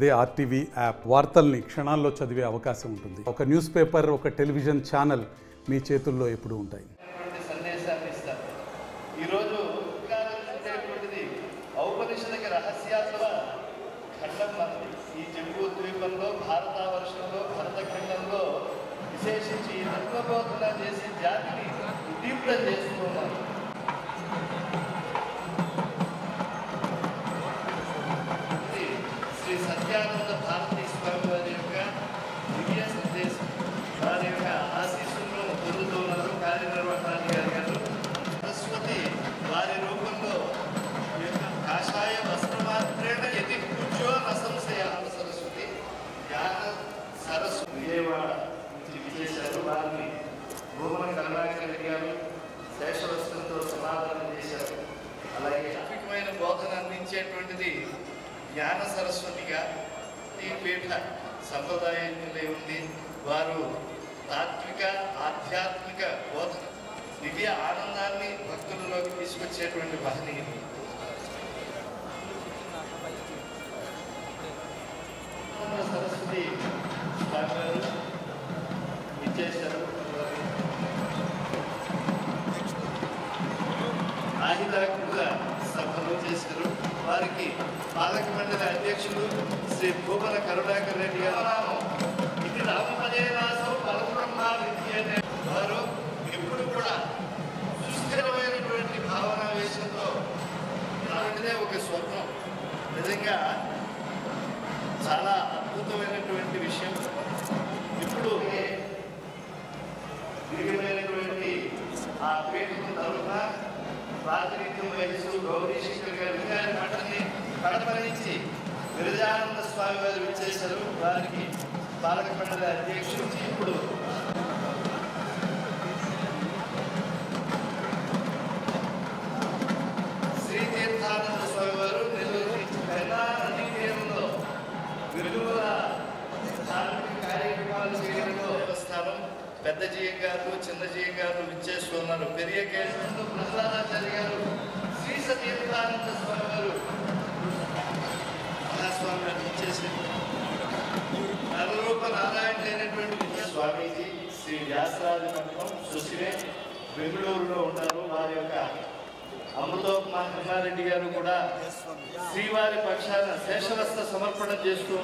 అదే RTV app వార్తల్ని క్షణాల్లో చదివే అవకాశం ఉంటుంది. ఒక న్యూస్ పేపర్, ఒక టెలివిజన్ ఛానల్ మీ చేతుల్లో ఎప్పుడూ ఉంటాయి. సందేశాన్ని ఇస్తారు. ఈరోజు ఔపనిషదిక రహస్యాత్మ ఖండం మనది. ఈ జంబూ ద్వీపంలో, భారతవర్షంలో, భరతఖండంలో విశేషించి తత్వబోధన చేసి జాతిని ఉద్దీప్తం చేస్తూ ఉన్నారు. శ్రీ సత్యానంద భారతీ స్వామి వారి యొక్క దివ్య సందేశం, వారి యొక్క ఆశీస్సులను పొందుతూ ఉన్నారు. కార్యనిర్వహణాధికారి గారు సరస్వతి వారి రూపంలో కాషాయ వస్త్రమాత్రేణ యతి పూజ్యో నసంశయాన సరస్వతి జ్ఞాన సరస్సు విజయవాడ నుంచి విజేశారు. వారిని భూమన కరుణాకర్ గారు శేషవస్త్రంతో సమాధానం చేశారు. అలాగే అద్భుతమైన బోధన అందించేటువంటిది జ్ఞాన సరస్వతిగా ఈ పీఠ సంప్రదాయంలో ఉంది. వారు తాత్విక ఆధ్యాత్మిక బోధన, దివ్య ఆనందాన్ని భక్తులలోకి తీసుకొచ్చేటువంటి మహనీయులు. సరస్వతి స్వామి గారు ఇచ్చేశారు. ఆహితాకృత సభలో చేశారు. వారికి పాలక మండలి అధ్యక్షులు శ్రీ భూమన కరుణాకర్ రెడ్డి గారు ఇది రామపదేవాసం పరబ్రహ్మ విద్య. వారు ఎప్పుడు కూడా సుస్థిరమైనటువంటి భావనావేశంతో అలాంటిదే ఒక స్వప్నం. నిజంగా చాలా అద్భుతమైనటువంటి విషయం. ఇప్పుడు దివ్యమైనటువంటి ఆ పీఠం తరఫున ప్రాతినిధ్యం వహిస్తూ గౌరీ శంకర్ గారి మఠాన్ని కడప నుంచి విరజానంద స్వామి వారు విచ్చేశారు. వారికి పాలక మండలి అధ్యక్షుడు ఇప్పుడు శ్రీ తీర్థానంద స్వామి వారు నెల్లూరు నదీ తీరంలో విలువ ధార్మిక కార్యక్రమాలు చేయడంలో దేవస్థానం పెద్ద జీఎం గారు, చిన్న జీఎం గారు విచ్చేస్తున్నారు. పెరియ కేంద్రంలో ప్రహ్లాదాచార్య గారు, శ్రీ సతీర్థానంద స్వామి వారు మహాస్వామి గారు విచ్చేసారు. నరరూప నారాయణులైనటువంటి స్వామీజీ శ్రీ వ్యాసరాజ మఠం సుశివే బెంగళూరులో ఉంటారు. వారి యొక్క అమృతోపమా కృష్ణారెడ్డి గారు కూడా శ్రీవారి పక్షాన శేషవస్త్ర సమర్పణ చేస్తూ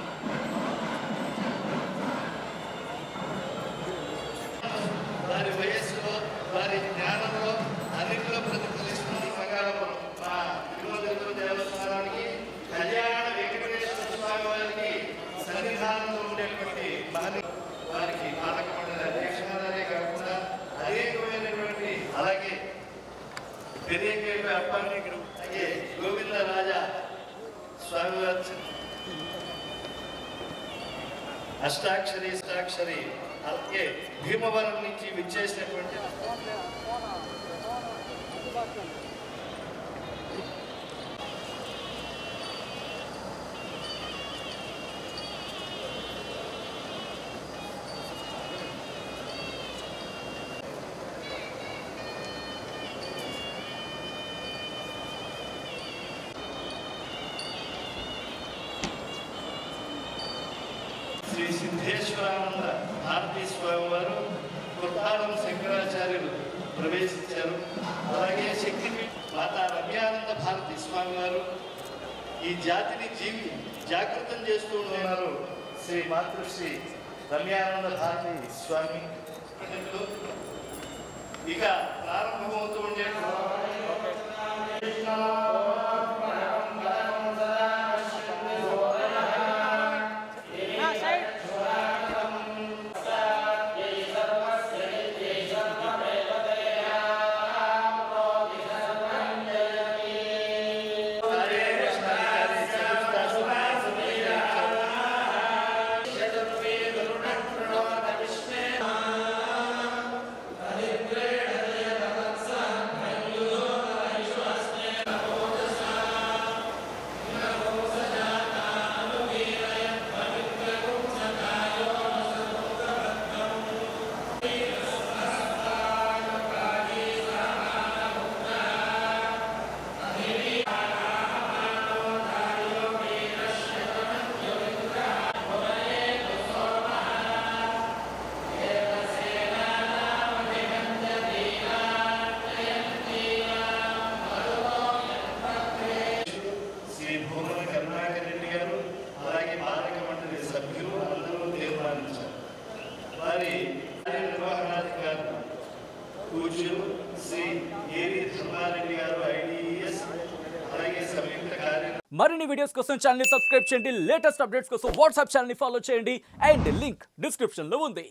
వారి వయస్సులో, వారి జ్ఞానంలో అన్నింటిలో ప్రతిఫలిస్తుంది. సకాలపురం మా తిరుమల దేవస్థానానికి కళ్యాణ వెంకటేశ్వర స్వామి వారికి సన్నిధానంలో ఉండేటువంటి మహని వారికి పాలక మండలి అధ్యక్షురాలే కాకుండా అనేకమైనటువంటి అలాగే పెరియకేపి అప్పని అలాగే గోవిందరాజా స్వామి వారి అష్టాక్షరి అలాగే భీమవరం నుంచి విచ్చేసినటువంటి శ్రీ సిద్ధేశ్వరానంద భారతీ స్వామి వారు, కుర్తాళం శంకరాచార్యులు ప్రవేశించారు. అలాగే శక్తిపీఠ మాతా రమ్యానంద భారతీ స్వామి వారు ఈ జాతిని జాగృతం చేస్తూ ఉన్నారు. శ్రీ మాతృశ్రీ రమ్యానంద భారతీ స్వామి ఇక ప్రారంభమవుతూ ఉండే పూజ్యులు శ్రీ ఏవి ధర్మారెడ్డి గారు IDES అలాగే సంయుక్త కార్య మరిన్ని వీడియోస్ కోసం ఛానల్ ని సబ్స్క్రైబ్ చేయండి, లేటెస్ట్ అప్డేట్స్ కోసం వాట్సాప్ ఛానల్ ని ఫాలో చేయండి అండ్ లింక్ డిస్క్రిప్షన్ లో ఉంది.